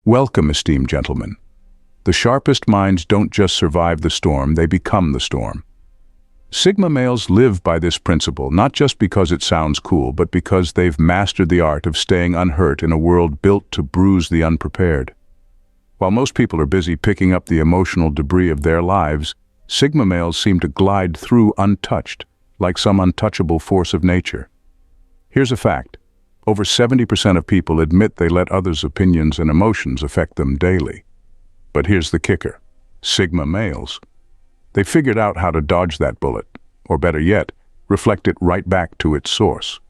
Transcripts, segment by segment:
Welcome, esteemed gentlemen. The sharpest minds don't just survive the storm, they become the storm. Sigma males live by this principle, not just because it sounds cool, but because they've mastered the art of staying unhurt in a world built to bruise the unprepared. While most people are busy picking up the emotional debris of their lives, Sigma males seem to glide through untouched, like some untouchable force of nature. Here's a fact. Over 70% of people admit they let others' opinions and emotions affect them daily. But here's the kicker. Sigma males. They figured out how to dodge that bullet, or better yet, reflect it right back to its source.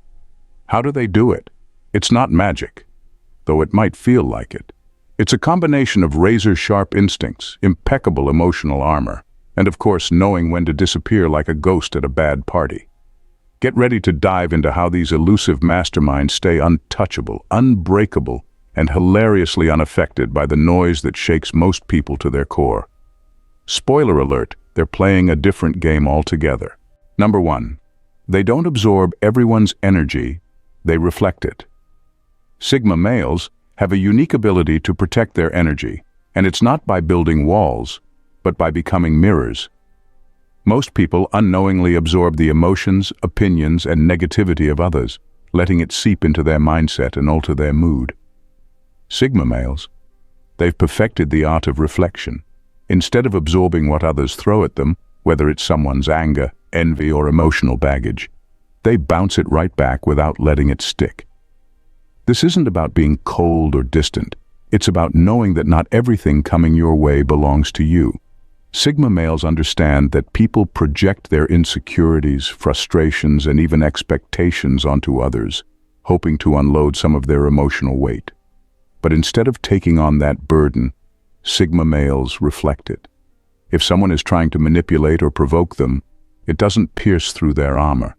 How do they do it? It's not magic, though it might feel like it. It's a combination of razor-sharp instincts, impeccable emotional armor, and of course knowing when to disappear like a ghost at a bad party. Get ready to dive into how these elusive masterminds stay untouchable, unbreakable, and hilariously unaffected by the noise that shakes most people to their core. Spoiler alert, they're playing a different game altogether. Number 1. They don't absorb everyone's energy, they reflect it. Sigma males have a unique ability to protect their energy, and it's not by building walls, but by becoming mirrors. Most people unknowingly absorb the emotions, opinions, and negativity of others, letting it seep into their mindset and alter their mood. Sigma males, they've perfected the art of reflection. Instead of absorbing what others throw at them, whether it's someone's anger, envy, or emotional baggage, they bounce it right back without letting it stick. This isn't about being cold or distant. It's about knowing that not everything coming your way belongs to you. Sigma males understand that people project their insecurities, frustrations, and even expectations onto others, hoping to unload some of their emotional weight. But instead of taking on that burden, Sigma males reflect it. If someone is trying to manipulate or provoke them, it doesn't pierce through their armor.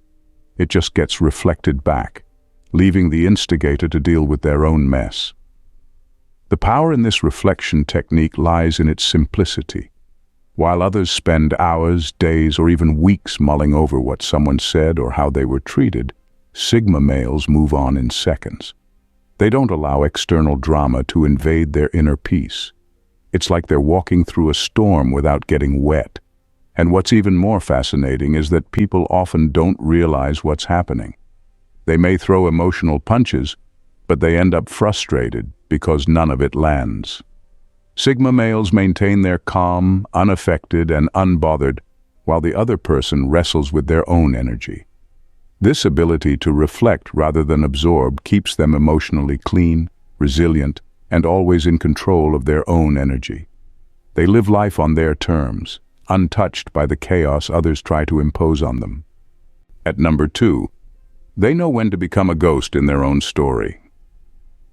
It just gets reflected back, leaving the instigator to deal with their own mess. The power in this reflection technique lies in its simplicity. While others spend hours, days, or even weeks mulling over what someone said or how they were treated, Sigma males move on in seconds. They don't allow external drama to invade their inner peace. It's like they're walking through a storm without getting wet. And what's even more fascinating is that people often don't realize what's happening. They may throw emotional punches, but they end up frustrated because none of it lands. Sigma males maintain their calm, unaffected, and unbothered, while the other person wrestles with their own energy. This ability to reflect rather than absorb keeps them emotionally clean, resilient, and always in control of their own energy. They live life on their terms, untouched by the chaos others try to impose on them. At number 2, they know when to become a ghost in their own story.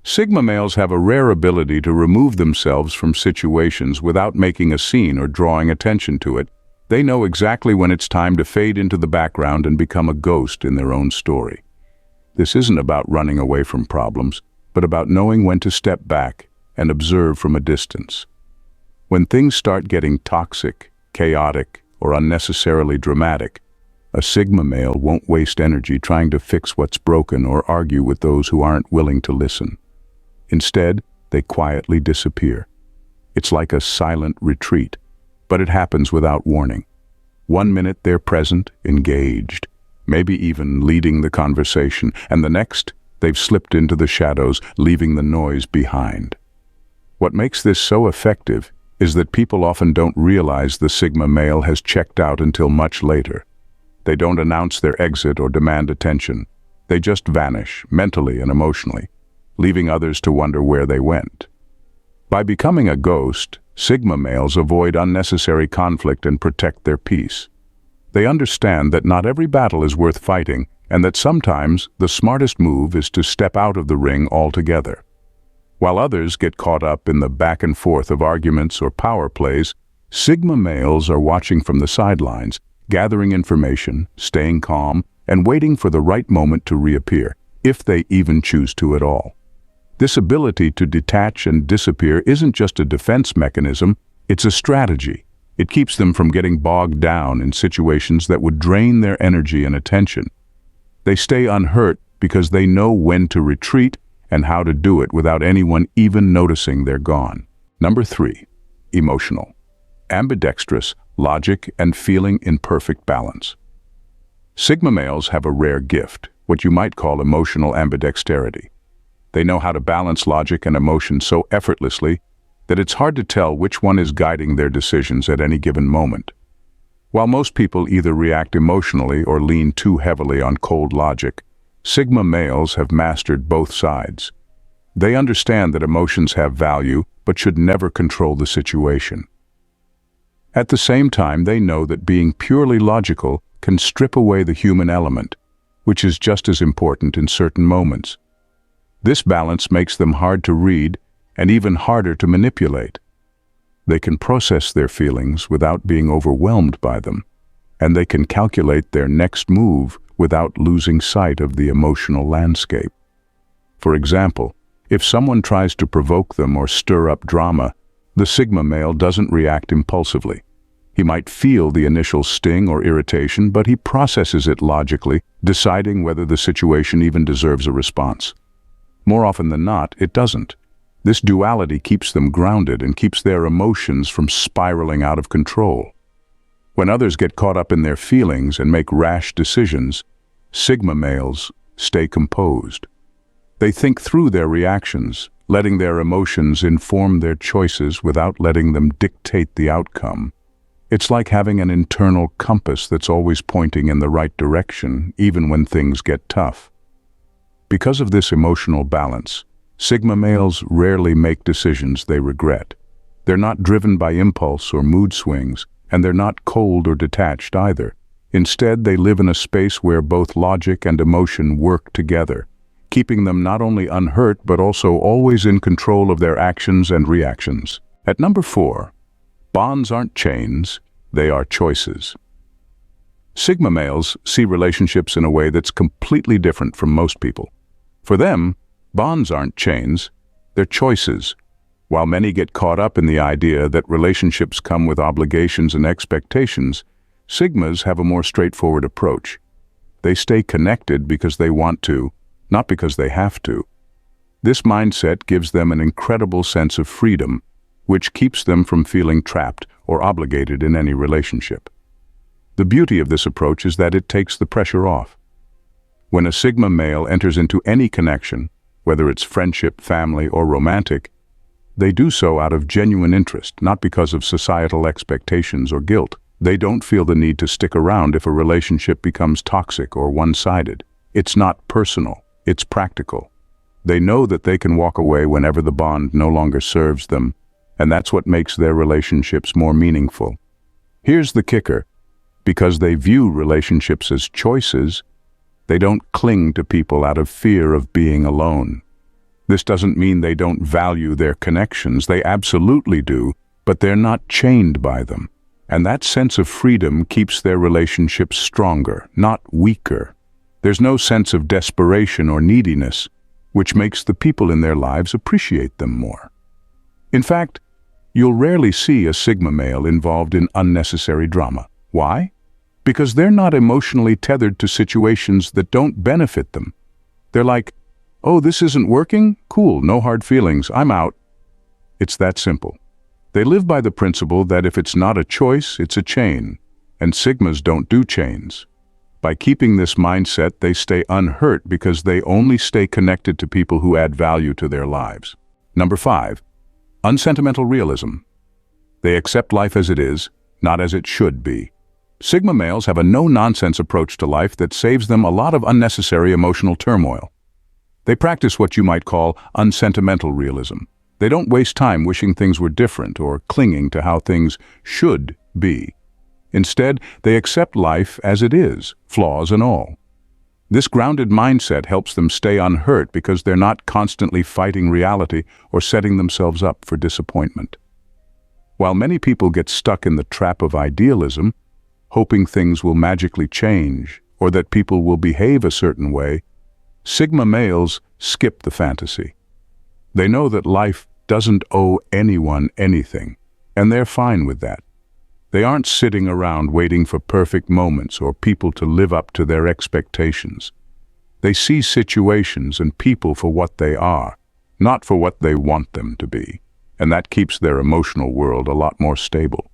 Sigma males have a rare ability to remove themselves from situations without making a scene or drawing attention to it. They know exactly when it's time to fade into the background and become a ghost in their own story. This isn't about running away from problems, but about knowing when to step back and observe from a distance. When things start getting toxic, chaotic, or unnecessarily dramatic, a Sigma male won't waste energy trying to fix what's broken or argue with those who aren't willing to listen. Instead, they quietly disappear. It's like a silent retreat, but it happens without warning. 1 minute they're present, engaged, maybe even leading the conversation, and the next, they've slipped into the shadows, leaving the noise behind. What makes this so effective is that people often don't realize the Sigma male has checked out until much later. They don't announce their exit or demand attention. They just vanish, mentally and emotionally, leaving others to wonder where they went. By becoming a ghost, Sigma males avoid unnecessary conflict and protect their peace. They understand that not every battle is worth fighting, and that sometimes the smartest move is to step out of the ring altogether. While others get caught up in the back and forth of arguments or power plays, Sigma males are watching from the sidelines, gathering information, staying calm, and waiting for the right moment to reappear, if they even choose to at all. This ability to detach and disappear isn't just a defense mechanism, it's a strategy. It keeps them from getting bogged down in situations that would drain their energy and attention. They stay unhurt because they know when to retreat and how to do it without anyone even noticing they're gone. Number 3, emotional. Ambidextrous, logic and feeling in perfect balance. Sigma males have a rare gift, what you might call emotional ambidexterity. They know how to balance logic and emotion so effortlessly that it's hard to tell which one is guiding their decisions at any given moment. While most people either react emotionally or lean too heavily on cold logic, Sigma males have mastered both sides. They understand that emotions have value but should never control the situation. At the same time, they know that being purely logical can strip away the human element, which is just as important in certain moments. This balance makes them hard to read and even harder to manipulate. They can process their feelings without being overwhelmed by them, and they can calculate their next move without losing sight of the emotional landscape. For example, if someone tries to provoke them or stir up drama, the Sigma male doesn't react impulsively. He might feel the initial sting or irritation, but he processes it logically, deciding whether the situation even deserves a response. More often than not, it doesn't. This duality keeps them grounded and keeps their emotions from spiraling out of control. When others get caught up in their feelings and make rash decisions, Sigma males stay composed. They think through their reactions, letting their emotions inform their choices without letting them dictate the outcome. It's like having an internal compass that's always pointing in the right direction, even when things get tough. Because of this emotional balance, Sigma males rarely make decisions they regret. They're not driven by impulse or mood swings, and they're not cold or detached either. Instead, they live in a space where both logic and emotion work together, keeping them not only unhurt but also always in control of their actions and reactions. At number 4, bonds aren't chains, they are choices. Sigma males see relationships in a way that's completely different from most people. For them, bonds aren't chains, they're choices. While many get caught up in the idea that relationships come with obligations and expectations, Sigmas have a more straightforward approach. They stay connected because they want to, not because they have to. This mindset gives them an incredible sense of freedom, which keeps them from feeling trapped or obligated in any relationship. The beauty of this approach is that it takes the pressure off. When a Sigma male enters into any connection, whether it's friendship, family, or romantic, they do so out of genuine interest, not because of societal expectations or guilt. They don't feel the need to stick around if a relationship becomes toxic or one-sided. It's not personal, it's practical. They know that they can walk away whenever the bond no longer serves them, and that's what makes their relationships more meaningful. Here's the kicker. Because they view relationships as choices, they don't cling to people out of fear of being alone. This doesn't mean they don't value their connections. They absolutely do, but they're not chained by them. And that sense of freedom keeps their relationships stronger, not weaker. There's no sense of desperation or neediness, which makes the people in their lives appreciate them more. In fact, you'll rarely see a Sigma male involved in unnecessary drama. Why? Because they're not emotionally tethered to situations that don't benefit them. They're like, oh, this isn't working? Cool, no hard feelings, I'm out. It's that simple. They live by the principle that if it's not a choice, it's a chain, and Sigmas don't do chains. By keeping this mindset, they stay unhurt because they only stay connected to people who add value to their lives. Number 5, unsentimental realism. They accept life as it is, not as it should be. Sigma males have a no-nonsense approach to life that saves them a lot of unnecessary emotional turmoil. They practice what you might call unsentimental realism. They don't waste time wishing things were different or clinging to how things should be. Instead, they accept life as it is, flaws and all. This grounded mindset helps them stay unhurt because they're not constantly fighting reality or setting themselves up for disappointment. While many people get stuck in the trap of idealism, hoping things will magically change or that people will behave a certain way, Sigma males skip the fantasy. They know that life doesn't owe anyone anything, and they're fine with that. They aren't sitting around waiting for perfect moments or people to live up to their expectations. They see situations and people for what they are, not for what they want them to be, and that keeps their emotional world a lot more stable.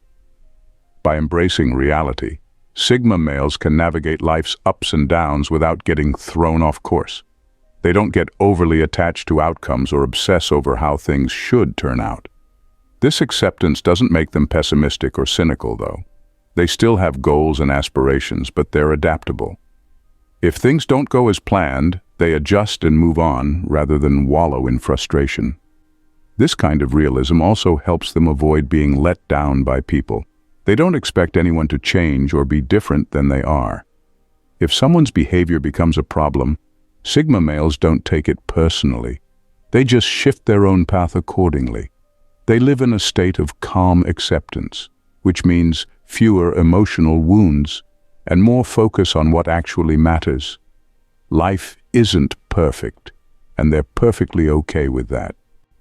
By embracing reality, Sigma males can navigate life's ups and downs without getting thrown off course. They don't get overly attached to outcomes or obsess over how things should turn out. This acceptance doesn't make them pessimistic or cynical, though. They still have goals and aspirations, but they're adaptable. If things don't go as planned, they adjust and move on rather than wallow in frustration. This kind of realism also helps them avoid being let down by people. They don't expect anyone to change or be different than they are. If someone's behavior becomes a problem, Sigma males don't take it personally. They just shift their own path accordingly. They live in a state of calm acceptance, which means fewer emotional wounds and more focus on what actually matters. Life isn't perfect, and they're perfectly okay with that.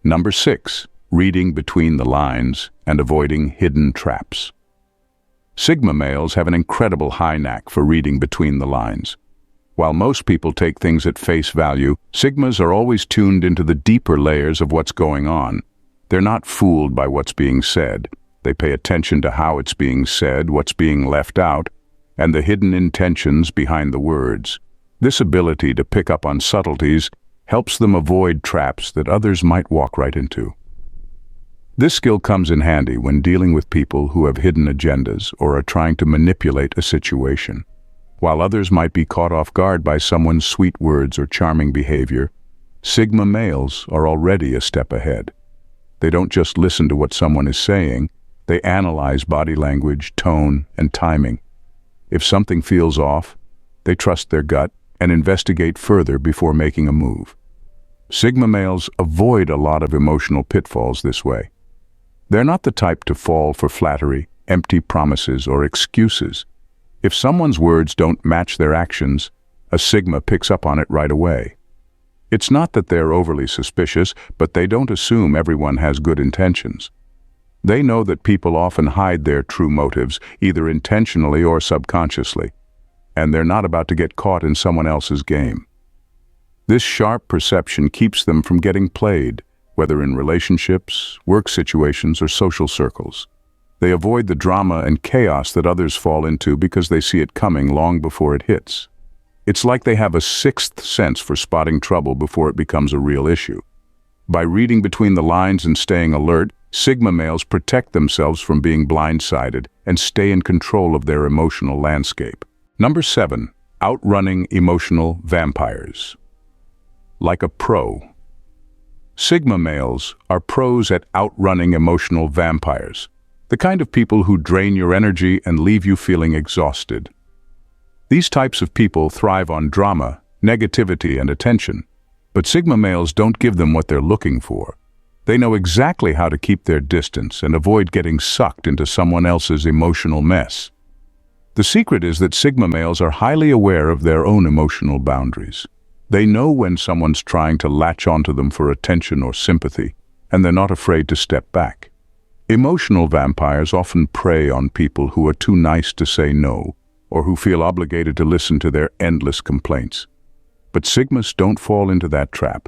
Number 6, reading between the lines and avoiding hidden traps. Sigma males have an incredible high knack for reading between the lines. While most people take things at face value, Sigmas are always tuned into the deeper layers of what's going on. They're not fooled by what's being said. They pay attention to how it's being said, what's being left out, and the hidden intentions behind the words. This ability to pick up on subtleties helps them avoid traps that others might walk right into. This skill comes in handy when dealing with people who have hidden agendas or are trying to manipulate a situation. While others might be caught off guard by someone's sweet words or charming behavior, Sigma males are already a step ahead. They don't just listen to what someone is saying, they analyze body language, tone, and timing. If something feels off, they trust their gut and investigate further before making a move. Sigma males avoid a lot of emotional pitfalls this way. They're not the type to fall for flattery, empty promises, or excuses. If someone's words don't match their actions, a Sigma picks up on it right away. It's not that they're overly suspicious, but they don't assume everyone has good intentions. They know that people often hide their true motives, either intentionally or subconsciously, and they're not about to get caught in someone else's game. This sharp perception keeps them from getting played, whether in relationships, work situations, or social circles. They avoid the drama and chaos that others fall into because they see it coming long before it hits. It's like they have a sixth sense for spotting trouble before it becomes a real issue. By reading between the lines and staying alert, Sigma males protect themselves from being blindsided and stay in control of their emotional landscape. Number 7, outrunning emotional vampires. Like a pro. Sigma males are pros at outrunning emotional vampires, the kind of people who drain your energy and leave you feeling exhausted. These types of people thrive on drama, negativity, and attention, but Sigma males don't give them what they're looking for. They know exactly how to keep their distance and avoid getting sucked into someone else's emotional mess. The secret is that Sigma males are highly aware of their own emotional boundaries. They know when someone's trying to latch onto them for attention or sympathy, and they're not afraid to step back. Emotional vampires often prey on people who are too nice to say no, or who feel obligated to listen to their endless complaints. But Sigmas don't fall into that trap.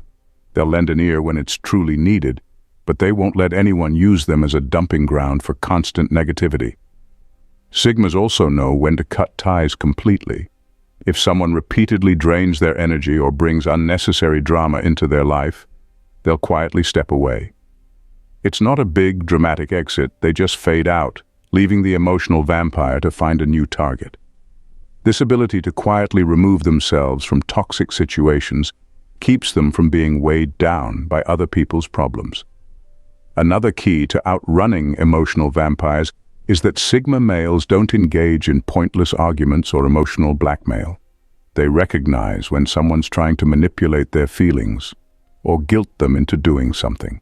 They'll lend an ear when it's truly needed, but they won't let anyone use them as a dumping ground for constant negativity. Sigmas also know when to cut ties completely. If someone repeatedly drains their energy or brings unnecessary drama into their life, they'll quietly step away. It's not a big, dramatic exit, they just fade out, leaving the emotional vampire to find a new target. This ability to quietly remove themselves from toxic situations keeps them from being weighed down by other people's problems. Another key to outrunning emotional vampires is that Sigma males don't engage in pointless arguments or emotional blackmail. They recognize when someone's trying to manipulate their feelings or guilt them into doing something.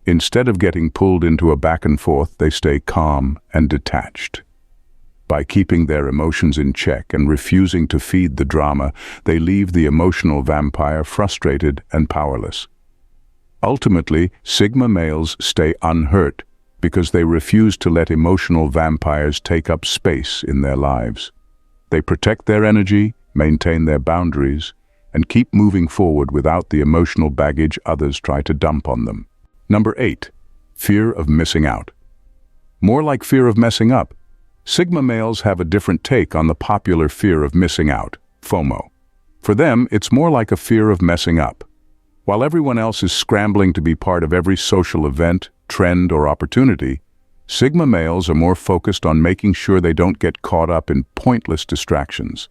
Instead of getting pulled into a back and forth, they stay calm and detached. By keeping their emotions in check and refusing to feed the drama, they leave the emotional vampire frustrated and powerless. Ultimately, Sigma males stay unhurt because they refuse to let emotional vampires take up space in their lives. They protect their energy, maintain their boundaries, and keep moving forward without the emotional baggage others try to dump on them. Number 8. Fear of missing out. More like fear of messing up, Sigma males have a different take on the popular fear of missing out, FOMO. For them, it's more like a fear of messing up. While everyone else is scrambling to be part of every social event, trend, or opportunity, Sigma males are more focused on making sure they don't get caught up in pointless distractions.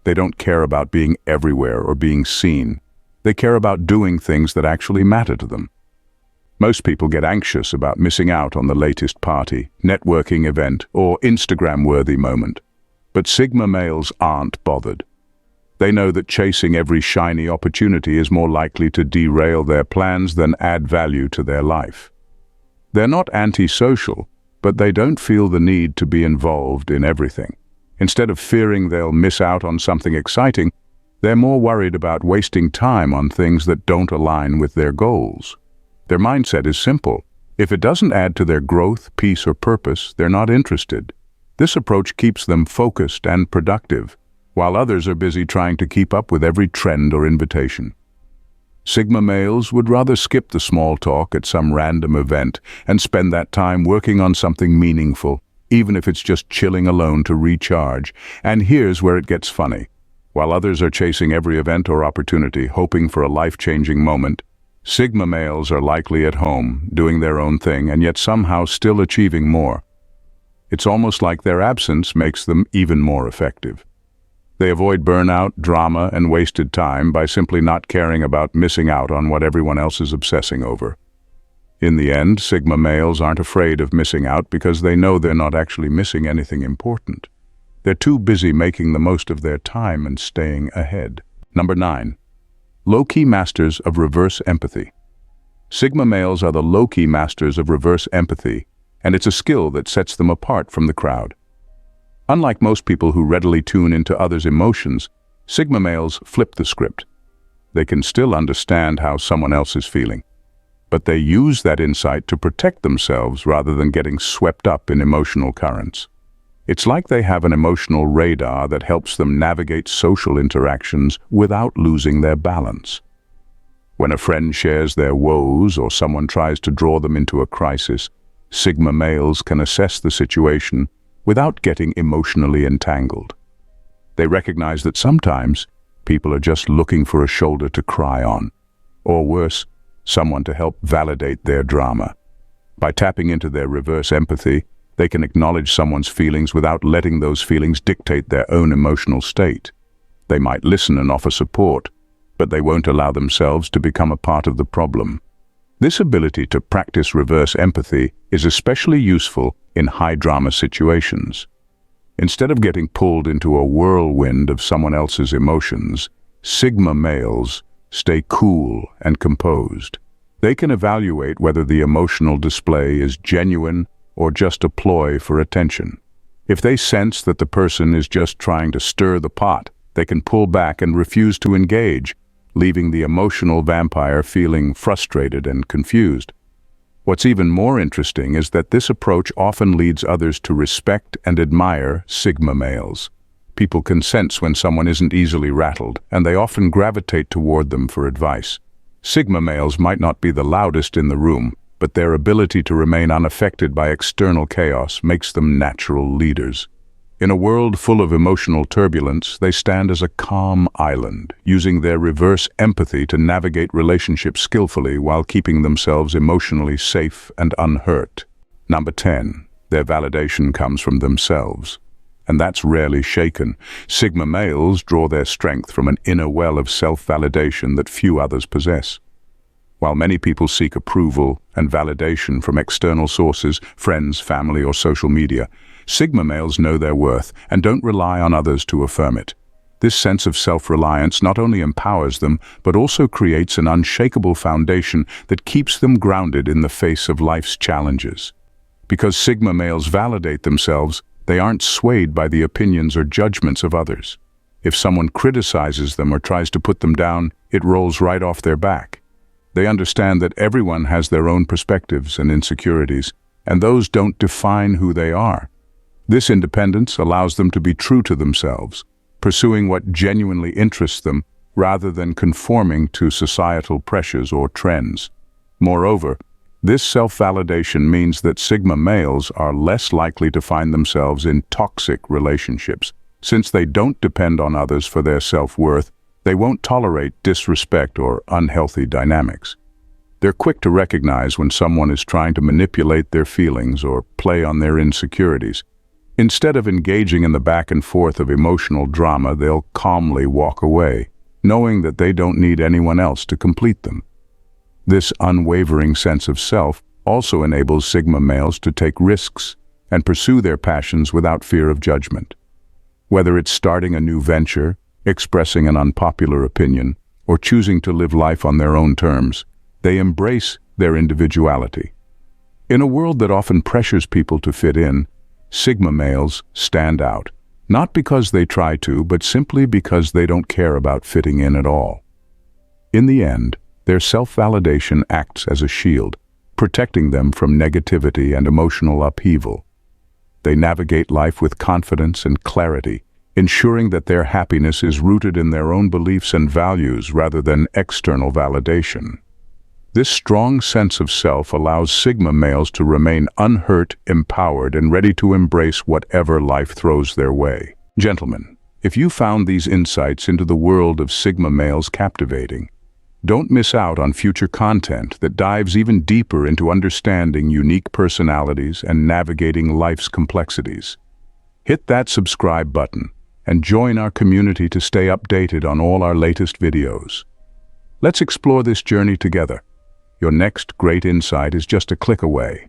They don't care about being everywhere or being seen. They care about doing things that actually matter to them. Most people get anxious about missing out on the latest party, networking event, or Instagram-worthy moment. But Sigma males aren't bothered. They know that chasing every shiny opportunity is more likely to derail their plans than add value to their life. They're not antisocial, but they don't feel the need to be involved in everything. Instead of fearing they'll miss out on something exciting, they're more worried about wasting time on things that don't align with their goals. Their mindset is simple. If it doesn't add to their growth, peace, or purpose, they're not interested. This approach keeps them focused and productive, while others are busy trying to keep up with every trend or invitation. Sigma males would rather skip the small talk at some random event and spend that time working on something meaningful, even if it's just chilling alone to recharge. And here's where it gets funny. While others are chasing every event or opportunity, hoping for a life-changing moment, Sigma males are likely at home, doing their own thing, and yet somehow still achieving more. It's almost like their absence makes them even more effective. They avoid burnout, drama, and wasted time by simply not caring about missing out on what everyone else is obsessing over. In the end, Sigma males aren't afraid of missing out because they know they're not actually missing anything important. They're too busy making the most of their time and staying ahead. Number 9. LowKey masters of reverse empathy. Sigma males are the LowKey masters of reverse empathy, and it's a skill that sets them apart from the crowd. Unlike most people who readily tune into others' emotions, Sigma males flip the script. They can still understand how someone else is feeling, but they use that insight to protect themselves rather than getting swept up in emotional currents. It's like they have an emotional radar that helps them navigate social interactions without losing their balance. When a friend shares their woes or someone tries to draw them into a crisis, Sigma males can assess the situation without getting emotionally entangled. They recognize that sometimes people are just looking for a shoulder to cry on, or worse, someone to help validate their drama. By tapping into their reverse empathy, they can acknowledge someone's feelings without letting those feelings dictate their own emotional state. They might listen and offer support, but they won't allow themselves to become a part of the problem. This ability to practice reverse empathy is especially useful in high-drama situations. Instead of getting pulled into a whirlwind of someone else's emotions, Sigma males stay cool and composed. They can evaluate whether the emotional display is genuine or just a ploy for attention. If they sense that the person is just trying to stir the pot, they can pull back and refuse to engage, leaving the emotional vampire feeling frustrated and confused. What's even more interesting is that this approach often leads others to respect and admire Sigma males. People can sense when someone isn't easily rattled, and they often gravitate toward them for advice. Sigma males might not be the loudest in the room, but their ability to remain unaffected by external chaos makes them natural leaders. In a world full of emotional turbulence, they stand as a calm island, using their reverse empathy to navigate relationships skillfully while keeping themselves emotionally safe and unhurt. Number 10. Their validation comes from themselves. And that's rarely shaken. Sigma males draw their strength from an inner well of self-validation that few others possess. While many people seek approval and validation from external sources, friends, family, or social media, Sigma males know their worth and don't rely on others to affirm it. This sense of self-reliance not only empowers them, but also creates an unshakable foundation that keeps them grounded in the face of life's challenges. Because Sigma males validate themselves, they aren't swayed by the opinions or judgments of others. If someone criticizes them or tries to put them down, it rolls right off their back. They understand that everyone has their own perspectives and insecurities, and those don't define who they are. This independence allows them to be true to themselves, pursuing what genuinely interests them rather than conforming to societal pressures or trends. Moreover, this self-validation means that Sigma males are less likely to find themselves in toxic relationships. Since they don't depend on others for their self-worth, they won't tolerate disrespect or unhealthy dynamics. They're quick to recognize when someone is trying to manipulate their feelings or play on their insecurities. Instead of engaging in the back and forth of emotional drama, they'll calmly walk away, knowing that they don't need anyone else to complete them. This unwavering sense of self also enables Sigma males to take risks and pursue their passions without fear of judgment. Whether it's starting a new venture, expressing an unpopular opinion, or choosing to live life on their own terms, they embrace their individuality. In a world that often pressures people to fit in, Sigma males stand out, not because they try to, but simply because they don't care about fitting in at all. In the end, their self-validation acts as a shield, protecting them from negativity and emotional upheaval. They navigate life with confidence and clarity, ensuring that their happiness is rooted in their own beliefs and values rather than external validation. This strong sense of self allows Sigma males to remain unhurt, empowered, and ready to embrace whatever life throws their way. Gentlemen, if you found these insights into the world of Sigma males captivating, don't miss out on future content that dives even deeper into understanding unique personalities and navigating life's complexities. Hit that subscribe button and join our community to stay updated on all our latest videos. Let's explore this journey together. Your next great insight is just a click away.